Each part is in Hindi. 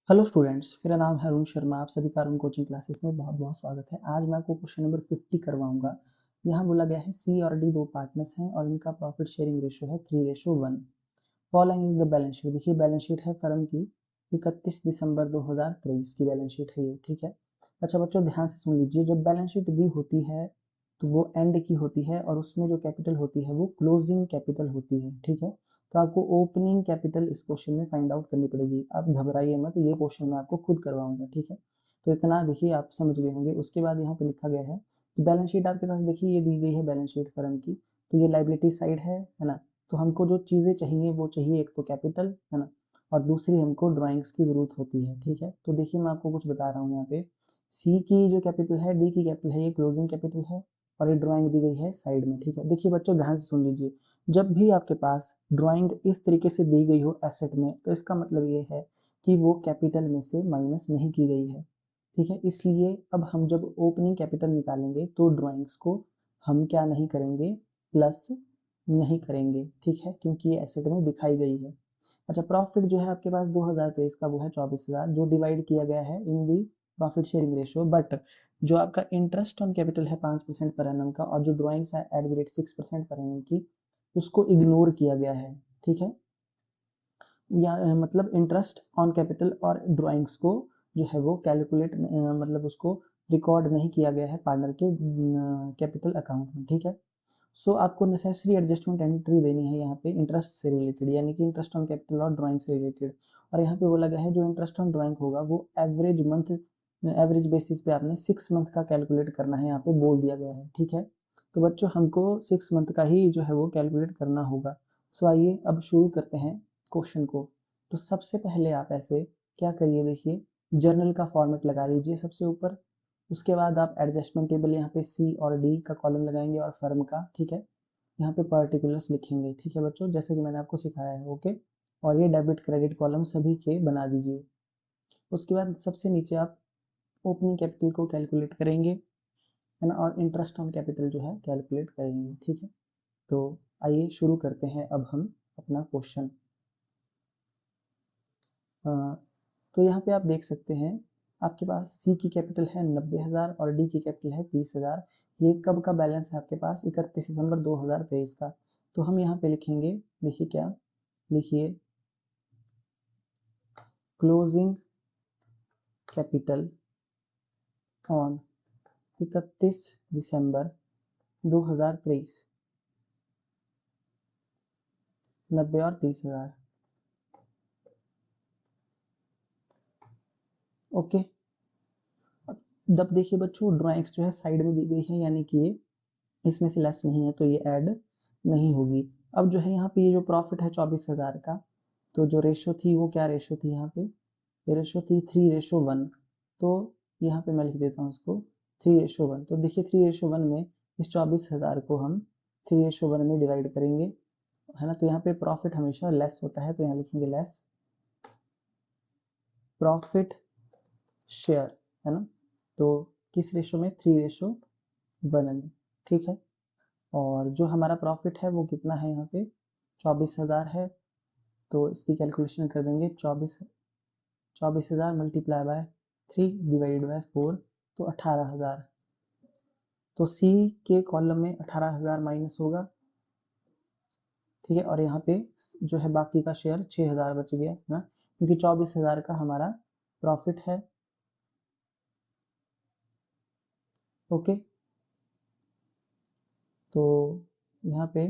हेलो स्टूडेंट्स, मेरा नाम है अरुण शर्मा। आप सभी का अरुण कोचिंग क्लासेस में बहुत बहुत स्वागत है। आज मैं आपको क्वेश्चन नंबर 50 करवाऊंगा। यहाँ बोला गया है सी और डी दो पार्टनर्स हैं और इनका प्रॉफिट शेयरिंग रेशो है 3:1। Following is the balance sheet. देखिए बैलेंस शीट है फर्म की 31 दिसंबर 2023 की बैलेंस शीट है ये, ठीक है। अच्छा बच्चों ध्यान से सुन लीजिए, जब बैलेंस शीट दी होती है तो वो एंड की होती है और उसमें जो कैपिटल होती है वो क्लोजिंग कैपिटल होती है, ठीक है। तो आपको ओपनिंग कैपिटल इस क्वेश्चन में फाइंड आउट करनी पड़ेगी। आप घबराइए मत, ये क्वेश्चन मैं आपको खुद करवाऊंगा, ठीक है। तो इतना देखिए आप समझ गए होंगे। उसके बाद यहाँ पे लिखा गया है कि बैलेंस शीट आपके पास देखिए ये दी गई है बैलेंस शीट फर्म की। तो ये लाइबिलिटी साइड है ना। तो हमको जो चीज़ें चाहिए वो चाहिए, एक तो कैपिटल है ना, और दूसरी हमको ड्राइंग्स की ज़रूरत होती है, ठीक है। तो देखिए मैं आपको कुछ बता रहा हूँ यहाँ पे। सी की जो कैपिटल है, डी की कैपिटल है, ये क्लोजिंग कैपिटल है और ये ड्राइंग दी गई है साइड में, ठीक है। देखिए बच्चों ध्यान से सुन लीजिए, जब भी आपके पास ड्राइंग इस तरीके से दी गई हो एसेट में, तो इसका मतलब ये है कि वो कैपिटल में से माइनस नहीं की गई है, ठीक है। इसलिए अब हम जब ओपनिंग कैपिटल निकालेंगे तो ड्राइंग्स को हम क्या नहीं करेंगे, प्लस नहीं करेंगे, ठीक है, क्योंकि ये एसेट में दिखाई गई है। अच्छा प्रॉफिट जो है आपके पास 2023 का वो है 24,000, जो डिवाइड किया गया है इन दी प्रॉफिट शेयरिंग रेशियो। बट जो आपका इंटरेस्ट ऑन कैपिटल है 5% पर एनम का, और जो ड्राइंग्स है at the rate 6% per annum की, उसको इग्नोर किया गया है, ठीक है। या मतलब इंटरेस्ट ऑन कैपिटल और ड्राइंग्स को जो है वो कैलकुलेट मतलब उसको रिकॉर्ड नहीं किया गया है पार्टनर के कैपिटल अकाउंट में, ठीक है। सो आपको नेसेसरी एडजस्टमेंट एंट्री देनी है यहाँ पे इंटरेस्ट से रिलेटेड, यानी कि इंटरेस्ट ऑन कैपिटल और ड्राइंग से रिलेटेड। और यहाँ पे बोला गया है जो इंटरेस्ट ऑन ड्राइंग होगा वो एवरेज मंथ, एवरेज बेसिस पे आपने 6 मंथ का कैलकुलेट करना है, यहाँ पे बोल दिया गया है, ठीक है। तो बच्चों हमको 6 मंथ का ही जो है वो कैलकुलेट करना होगा। सो आइए अब शुरू करते हैं क्वेश्चन को। तो सबसे पहले आप ऐसे क्या करिए, देखिए जर्नल का फॉर्मेट लगा लीजिए सबसे ऊपर। उसके बाद आप एडजस्टमेंट टेबल यहाँ पे सी और डी का कॉलम लगाएंगे और फर्म का, ठीक है। यहाँ पे पर्टिकुलर्स लिखेंगे, ठीक है बच्चों, जैसे कि मैंने आपको सिखाया है, ओके। और ये डेबिट क्रेडिट कॉलम सभी के बना दीजिए। उसके बाद सबसे नीचे आप ओपनिंग कैपिटल को कैलकुलेट करेंगे, है ना, और इंटरेस्ट ऑन कैपिटल जो है कैलकुलेट करेंगे, ठीक है। तो आइए शुरू करते हैं अब हम अपना क्वेश्चन। तो यहाँ पे आप देख सकते हैं आपके पास सी की कैपिटल है 90,000 और डी की कैपिटल है 30,000। ये कब का बैलेंस है आपके पास, 31 दिसंबर 2023 का। तो हम यहाँ पे लिखेंगे, देखिए क्या लिखिए, क्लोजिंग कैपिटल ऑन 31 दिसंबर 2023, 90 और 30,000, ओके। जब देखिए बच्चों ड्राइंग्स जो है साइड में दी गई है, यानी कि ये इसमें से लेस नहीं है तो ये ऐड नहीं होगी। अब जो है यहाँ पे ये जो प्रॉफिट है 24,000 का, तो जो रेशो थी वो क्या रेशो थी, यहाँ पे ये रेशो थी 3:1। तो यहाँ पे मैं लिख देता हूँ इसको 3:1। तो देखिए 3:1 में इस 24,000 को हम 3:1 में डिवाइड करेंगे, है ना। तो यहाँ पे प्रॉफिट हमेशा लेस होता है, तो यहाँ लिखेंगे लेस प्रॉफिट शेयर, है ना। तो किस रेशो में, 3:1 में, ठीक है। और जो हमारा प्रॉफिट है वो कितना है, यहाँ पे 24,000 है। तो इसकी कैलकुलेशन कर देंगे, 24,000 मल्टीप्लाई बाय 3 डिवाइड बाय 4, तो 18,000। तो सी के कॉलम में 18,000 माइनस होगा, ठीक है। और यहाँ पे जो है बाकी का शेयर 6,000 बच गया ना, क्योंकि 24,000 का हमारा प्रॉफिट है, ओके। तो यहाँ पे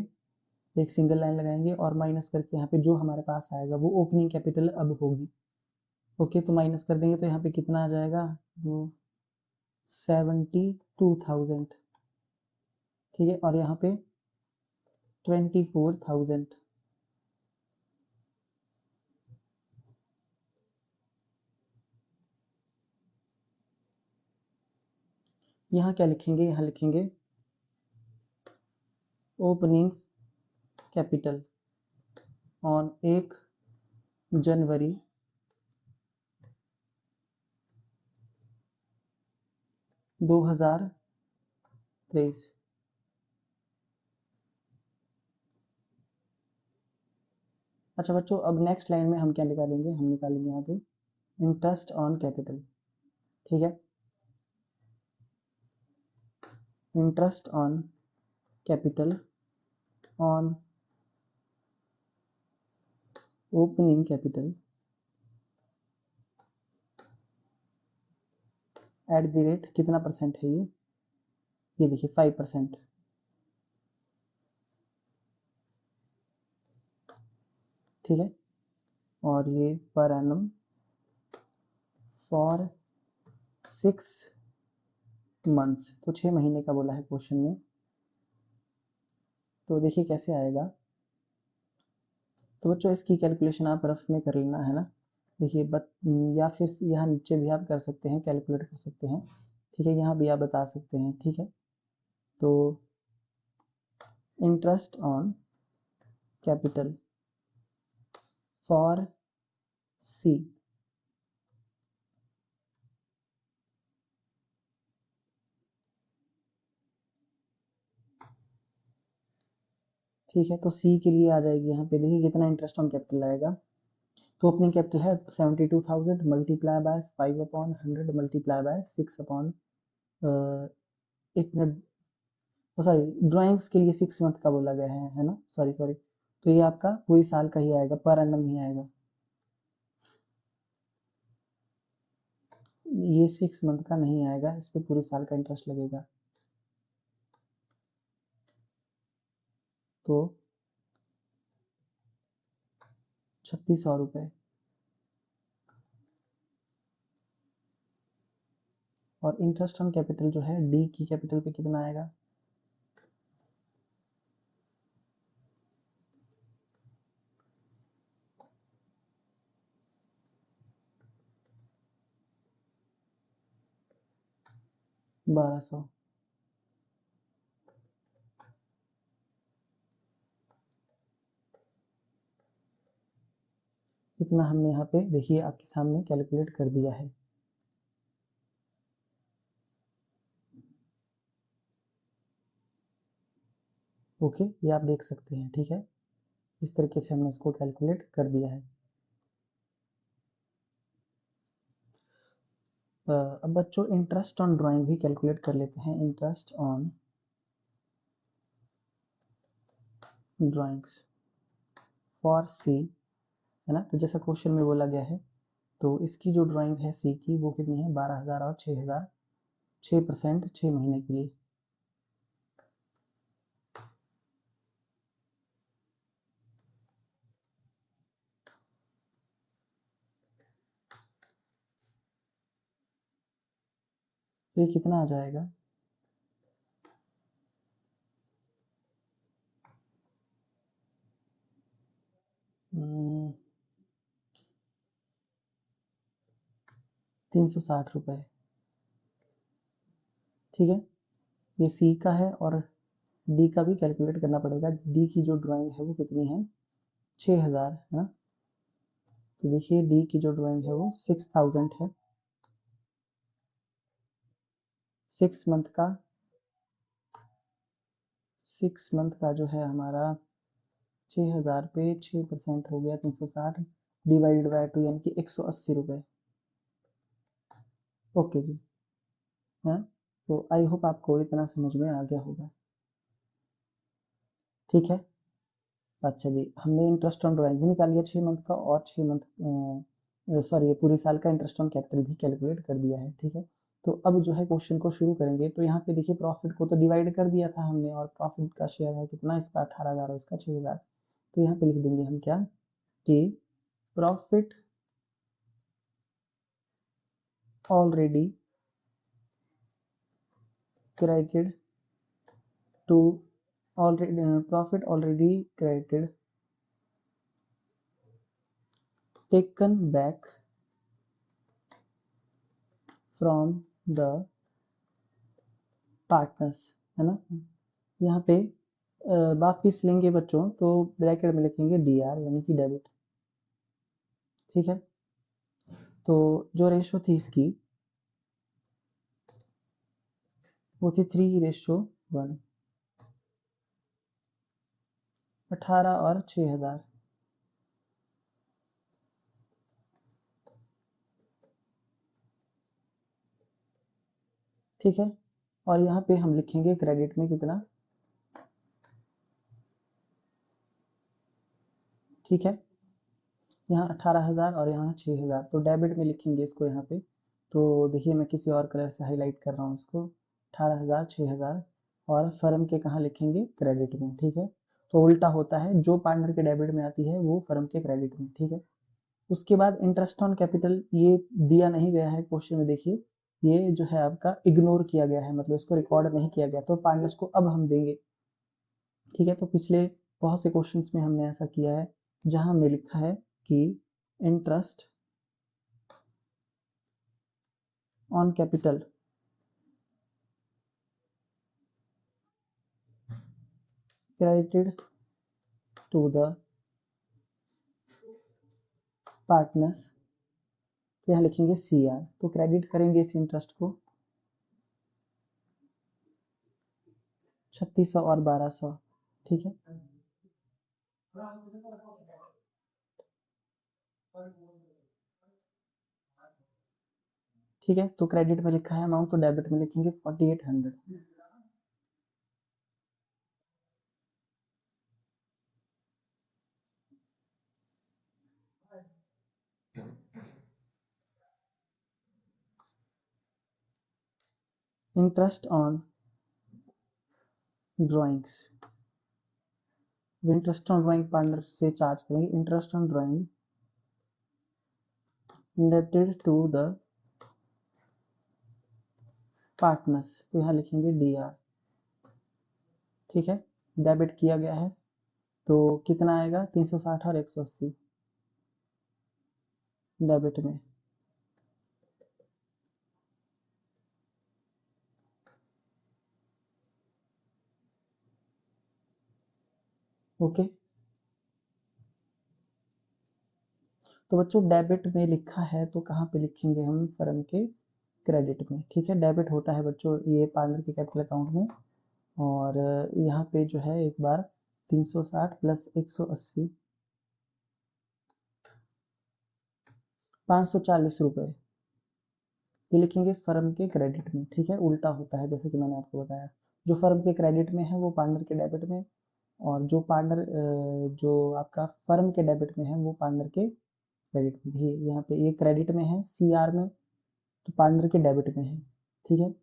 एक सिंगल लाइन लगाएंगे और माइनस करके यहाँ पे जो हमारे पास आएगा वो ओपनिंग कैपिटल अब होगी, ओके। तो माइनस कर देंगे तो यहाँ पे कितना आ जाएगा, वो 72,000, ठीक है। और यहाँ पे 24,000, यहाँ क्या लिखेंगे, यहाँ लिखेंगे ओपनिंग कैपिटल ऑन 1 जनवरी 2023। अच्छा बच्चों अब नेक्स्ट लाइन में हम क्या निकालेंगे, हम निकालेंगे यहाँ पे इंटरेस्ट ऑन कैपिटल, ठीक है, interest on capital on opening capital at the rate कितना परसेंट है ये देखिए 5%, ठीक है, और ये पर एनम फॉर 6 मंथ्स, तो 6 महीने का बोला है क्वेश्चन में। तो देखिए कैसे आएगा, तो बच्चों इसकी कैलकुलेशन आप रफ में कर लेना है ना, देखिए या फिर यहाँ नीचे भी आप कर सकते हैं, कैलकुलेट कर सकते हैं, ठीक है, यहाँ भी आप बता सकते हैं, ठीक है। तो इंटरेस्ट ऑन कैपिटल फॉर सी, ठीक है, तो सी के लिए आ जाएगी यहाँ पे, देखिए कितना इंटरेस्ट ऑन कैपिटल आएगा, तो ओपनिंग कैपिटल है 72,000 मल्टीप्लाई बाय 5/100 मल्टीप्लाई बाय 6 एक मिनट, सॉरी ड्राइंग्स के लिए 6 मंथ का बोला गया है ना, सॉरी सॉरी, तो ये आपका पूरी साल का ही आएगा, पर एनम ही आएगा, ये 6 मंथ का नहीं आएगा, इस पे पूरी साल का इंटरेस्ट लगेगा। तो 3600 रुपये, और इंटरेस्ट ऑन कैपिटल जो है डी की कैपिटल पे कितना आएगा, ₹1200, इतना हमने यहाँ पे देखिए आपके सामने कैलकुलेट कर दिया है। ओके, ये आप देख सकते हैं, ठीक है, इस तरीके से हमने इसको कैलकुलेट कर दिया है। अब बच्चों इंटरेस्ट ऑन ड्राइंग भी कैलकुलेट कर लेते हैं, इंटरेस्ट ऑन ड्राइंग्स फॉर सी, है ना, तो जैसा क्वेश्चन में बोला गया है, तो इसकी जो ड्राइंग है सी की वो कितनी है, 12,000 और 6,000, 6% 6 महीने के लिए। तो ये कितना आ जाएगा, हम्म, 360 रुपये, ठीक है, ये सी का है, और डी का भी कैलकुलेट करना पड़ेगा, डी की जो ड्राइंग है वो कितनी है, 6,000 है ना, तो देखिए डी की जो ड्राइंग है वो 6,000 है, 6 मंथ का, 6 मंथ का जो है हमारा 6,000 पे 6% हो गया 360 डिवाइडेड बाय 2 यानी कि 180 रुपये। ओके जी, हाँ, तो आई होप आपको इतना समझ में आ गया होगा, ठीक है। अच्छा जी, हमने इंटरेस्ट ऑन ड्राइंग भी निकाल लिया 6 मंथ का, और 6 मंथ सॉरी पूरी साल का इंटरेस्ट ऑन कैपिटल भी कैलकुलेट कर दिया है, ठीक है। तो अब जो है क्वेश्चन को शुरू करेंगे, तो यहाँ पे देखिए प्रॉफिट को तो डिवाइड कर दिया था हमने, और प्रॉफिट का शेयर है कितना, इसका 18,000 और इसका 6,000, तो यहाँ पे लिख देंगे हम क्या, कि profit already credited to already profit already credited taken back from the partners, है ना, यहाँ पे वापिस लेंगे बच्चों, तो ब्रैकेट में लिखेंगे डी आर यानी कि डेबिट, ठीक है। तो जो रेशो थी इसकी वो थी 3:1, 18 और 6,000, ठीक है। और यहाँ पे हम लिखेंगे क्रेडिट में कितना, ठीक है, यहाँ 18,000 और यहाँ 6,000, तो डेबिट में लिखेंगे इसको यहाँ पे। तो देखिए मैं किसी और कलर से हाईलाइट कर रहा हूँ इसको, 18,000 6,000, और फर्म के कहाँ लिखेंगे, क्रेडिट में, ठीक है। तो उल्टा होता है, जो पार्टनर के डेबिट में आती है वो फर्म के क्रेडिट में, ठीक है। उसके बाद इंटरेस्ट ऑन कैपिटल, ये दिया नहीं गया है क्वेश्चन में, देखिए ये जो है आपका इग्नोर किया गया है, मतलब इसको रिकॉर्ड नहीं किया गया, तो पार्टनर्स को अब हम देंगे, ठीक है। तो पिछले बहुत से क्वेश्चंस में हमने ऐसा किया है जहां हमने लिखा है कि interest on capital credited to the partners, तो यहाँ लिखेंगे सी आर, तो क्रेडिट करेंगे इस इंटरेस्ट को 3600 और 1200, ठीक है। ठीक है, तो क्रेडिट में लिखा है अमाउंट, तो डेबिट में लिखेंगे 4800। Interest on drawings, interest on drawing partner से चार्ज करेंगे, interest on drawing indebted to the partners, तो यहाँ लिखेंगे डी आर, ठीक है। डेबिट किया गया है, तो कितना आएगा, 360 और 180 डेबिट में, ओके। तो बच्चों डेबिट में लिखा है तो कहाँ पे लिखेंगे हम, फर्म के क्रेडिट में, ठीक है। डेबिट होता है बच्चों ये पार्टनर के कैपिटल अकाउंट में, और यहाँ पे जो है एक बार 360 प्लस 180 540 रुपये, ये लिखेंगे फर्म के क्रेडिट में, ठीक है। उल्टा होता है जैसे कि मैंने आपको बताया, जो फर्म के क्रेडिट में है वो पार्टनर के डेबिट में, और जो पार्टनर जो आपका फर्म के डेबिट में है वो पार्टनर के क्रेडिट में, ही यहाँ पे ये क्रेडिट में है सी आर में, तो पार्टनर के डेबिट में है, ठीक है।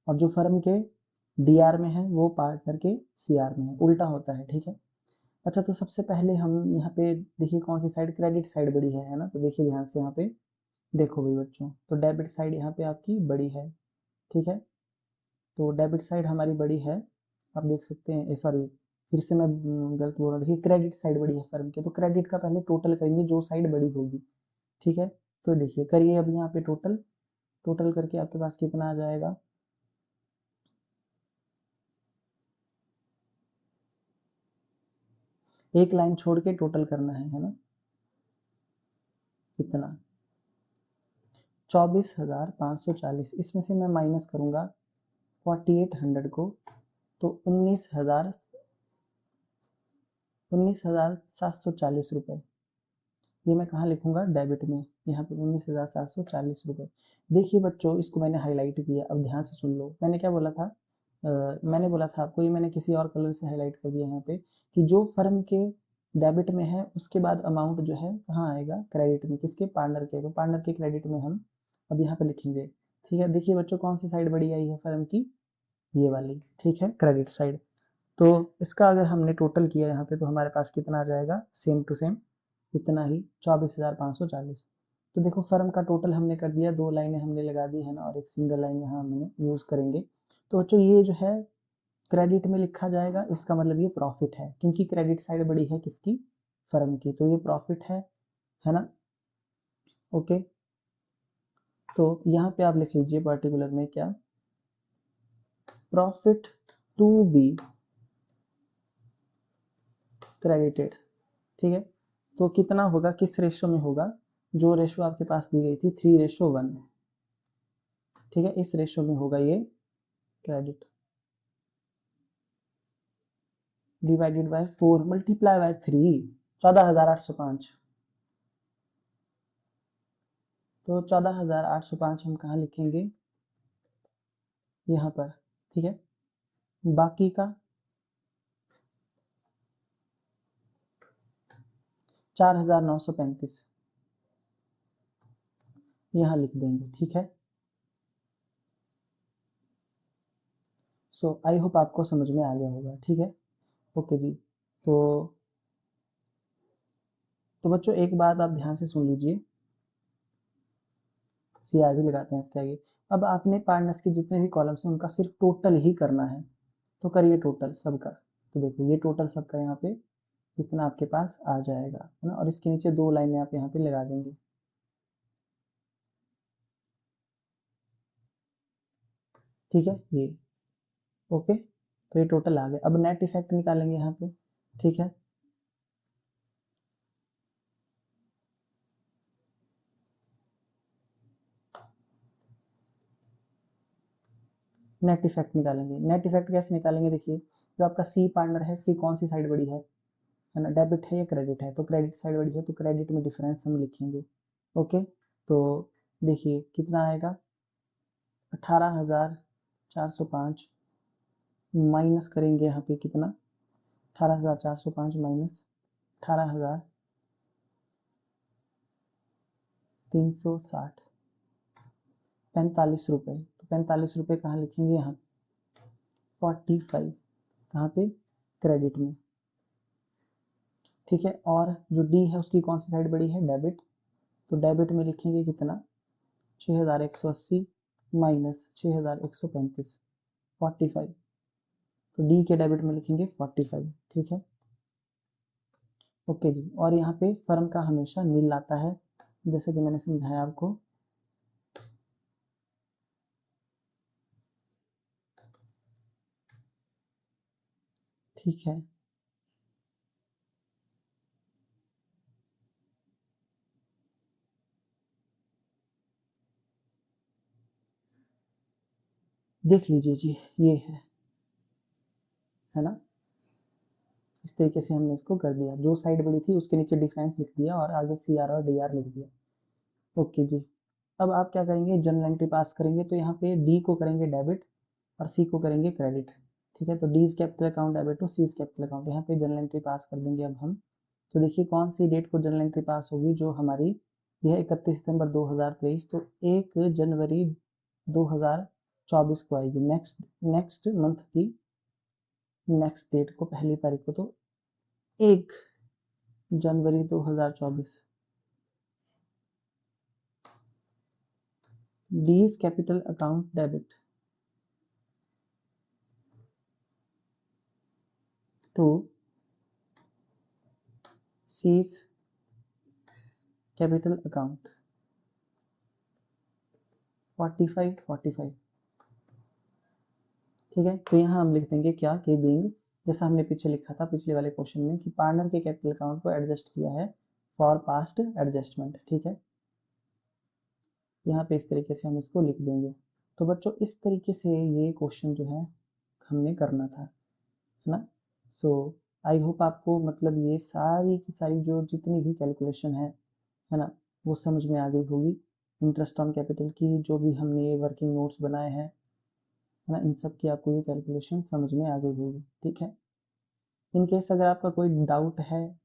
और जो फर्म के डी आर में है वो पार्टनर के सी आर में है, उल्टा होता है, ठीक है। अच्छा, तो सबसे पहले हम यहाँ पे देखिए कौन सी साइड, क्रेडिट साइड बड़ी है ना, तो देखिए ध्यान से यहाँ पे देखो भाई बच्चों, तो डेबिट साइड यहाँ पे आपकी बड़ी है, ठीक है। तो डेबिट साइड हमारी बड़ी है, आप देख सकते हैं, सॉरी फिर से मैं गलत बोल रहा, देखिए क्रेडिट साइड बड़ी है फर्म के, तो क्रेडिट का पहले टोटल करेंगे जो साइड बड़ी होगी, ठीक है। तो देखिए करिए अब यहाँ पे टोटल, टोटल करके आपके पास कितना आ जाएगा, एक लाइन छोड़ के टोटल करना है ना, कितना, 24,540, इसमें से मैं माइनस करूंगा 4800 को, तो 19,740 रुपये, ये मैं कहाँ लिखूंगा, डेबिट में, यहाँ पे 19,740 रुपये। देखिए बच्चों इसको मैंने हाईलाइट किया, अब ध्यान से सुन लो, मैंने क्या बोला था, मैंने बोला था आपको, ये मैंने किसी और कलर से हाईलाइट कर दिया यहाँ पे, कि जो फर्म के डेबिट में है उसके बाद अमाउंट जो है कहाँ आएगा, क्रेडिट में, किसके, पार्टनर के, तो पार्टनर के क्रेडिट में हम अब यहाँ पे लिखेंगे, ठीक है। देखिए बच्चों कौन सी साइड बड़ी आई है फर्म की, ये वाली, ठीक है, क्रेडिट साइड। तो इसका अगर हमने टोटल किया यहाँ पे तो हमारे पास कितना आ जाएगा, सेम टू सेम इतना ही, 24,540। तो देखो फर्म का टोटल हमने कर दिया, दो लाइनें हमने लगा दी है ना, और एक सिंगल लाइन यहाँ हमने यूज करेंगे। तो बच्चों ये जो है क्रेडिट में लिखा जाएगा, इसका मतलब ये प्रॉफिट है, क्योंकि क्रेडिट साइड बड़ी है किसकी, फर्म की, तो ये प्रॉफिट है ना, ओके। तो यहाँ पे आप लिख लीजिए पर्टिकुलर में क्या, प्रॉफिट टू बी क्रेडिटेड, ठीक है। तो कितना होगा, किस रेशो में होगा, जो रेशो आपके पास दी गई थी 3:1, ठीक है, इस रेशो में होगा ये credit, divided by 4 multiply by 3, 14,805, तो 14,805 हम कहाँ लिखेंगे, यहाँ पर, ठीक है। बाकी का 4,935 यहाँ लिख देंगे, ठीक है। सो आई होप आपको समझ में आ गया होगा, ठीक है। ओके जी। तो बच्चों एक बात आप ध्यान से सुन लीजिए, CR भी लगाते हैं इसके आगे। अब आपने पार्टनर्स के जितने भी कॉलम्स हैं उनका सिर्फ टोटल ही करना है, तो करिए टोटल सबका। तो देखिए ये टोटल सबका यहाँ पे कितना आपके पास आ जाएगा, है ना। और इसके नीचे 2 लाइनें आप यहाँ पे लगा देंगे, ठीक है ये। ओके, तो ये टोटल आ गया। अब नेट इफेक्ट निकालेंगे यहाँ पे, ठीक है। नेट इफेक्ट निकालेंगे। नेट इफेक्ट कैसे निकालेंगे, देखिए जो आपका सी पार्टनर है इसकी कौन सी साइड बड़ी है ना, डेबिट है या क्रेडिट है। तो क्रेडिट साइड बड़ी है, तो क्रेडिट में डिफरेंस हम लिखेंगे। ओके, तो देखिए कितना आएगा, 18,405 माइनस करेंगे यहाँ पे कितना, 18,405 माइनस 18,360, 45 रुपये। तो 45 रुपये कहाँ लिखेंगे, यहाँ 45 कहाँ पे, क्रेडिट में, ठीक है। और जो डी है उसकी कौन सी साइड बड़ी है, डेबिट। तो डेबिट में लिखेंगे कितना, 6,180 माइनस 6,135, 45। तो डी के डेबिट में लिखेंगे 45, ठीक है। ओके जी। और यहाँ पे फर्म का हमेशा नील आता है, जैसे कि मैंने समझाया आपको, ठीक है। देख लीजिए जी, ये है ना। इस तरीके से हमने इसको कर दिया, जो साइड बड़ी थी उसके नीचे डिफरेंस लिख दिया और आगे CR और DR लिख दिया। ओके जी। अब आप क्या करेंगे, जनरल एंट्री पास करेंगे। तो यहाँ पे डी को करेंगे डेबिट और सी को करेंगे क्रेडिट, ठीक है। तो D capital account debit to C capital account, यहाँ पे जनरल एंट्री पास कर देंगे अब हम। तो देखिए कौन सी डेट को जनरल एंट्री पास होगी, जो हमारी यह 31 सितंबर 2023, तो 1 जनवरी 2024 को आएगी, नेक्स्ट मंथ की नेक्स्ट डेट को, पहली तारीख को। तो 1 जनवरी 2024 D's capital account debit to C's capital account 45 ठीक है। तो यहाँ हम लिख देंगे क्या, कि बीइंग, जैसा हमने पीछे लिखा था पिछले वाले क्वेश्चन में, कि पार्टनर के कैपिटल अकाउंट को एडजस्ट किया है फॉर पास्ट एडजस्टमेंट, ठीक है। यहाँ पे इस तरीके से हम इसको लिख देंगे। तो बच्चों इस तरीके से ये क्वेश्चन जो है हमने करना था, है ना। सो आई होप आपको मतलब ये सारी की सारी जो जितनी भी कैलकुलेशन है ना, वो समझ में आ गई होगी। इंटरेस्ट ऑन कैपिटल की जो भी हमने ये वर्किंग नोट्स बनाए हैं, है ना, इन सब की आपको ये कैलकुलेशन समझ में आ गई होगी, ठीक है। इन केस अगर आपका कोई डाउट है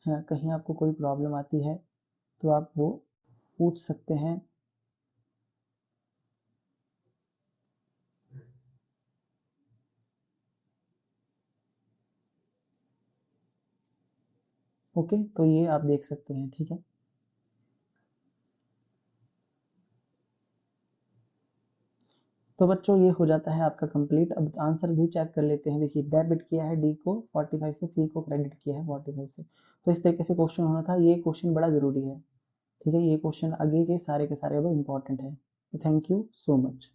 ना, कहीं आपको कोई प्रॉब्लम आती है, तो आप वो पूछ सकते हैं। ओके, तो ये आप देख सकते हैं, ठीक है। तो बच्चों ये हो जाता है आपका कंप्लीट। अब आंसर भी चेक कर लेते हैं। देखिए डेबिट किया है डी को 45 से, सी को क्रेडिट किया है 45 से। तो इस तरीके से क्वेश्चन होना था। ये क्वेश्चन बड़ा जरूरी है, ठीक है। ये क्वेश्चन आगे के सारे अब इम्पोर्टेंट है। Thank you so much.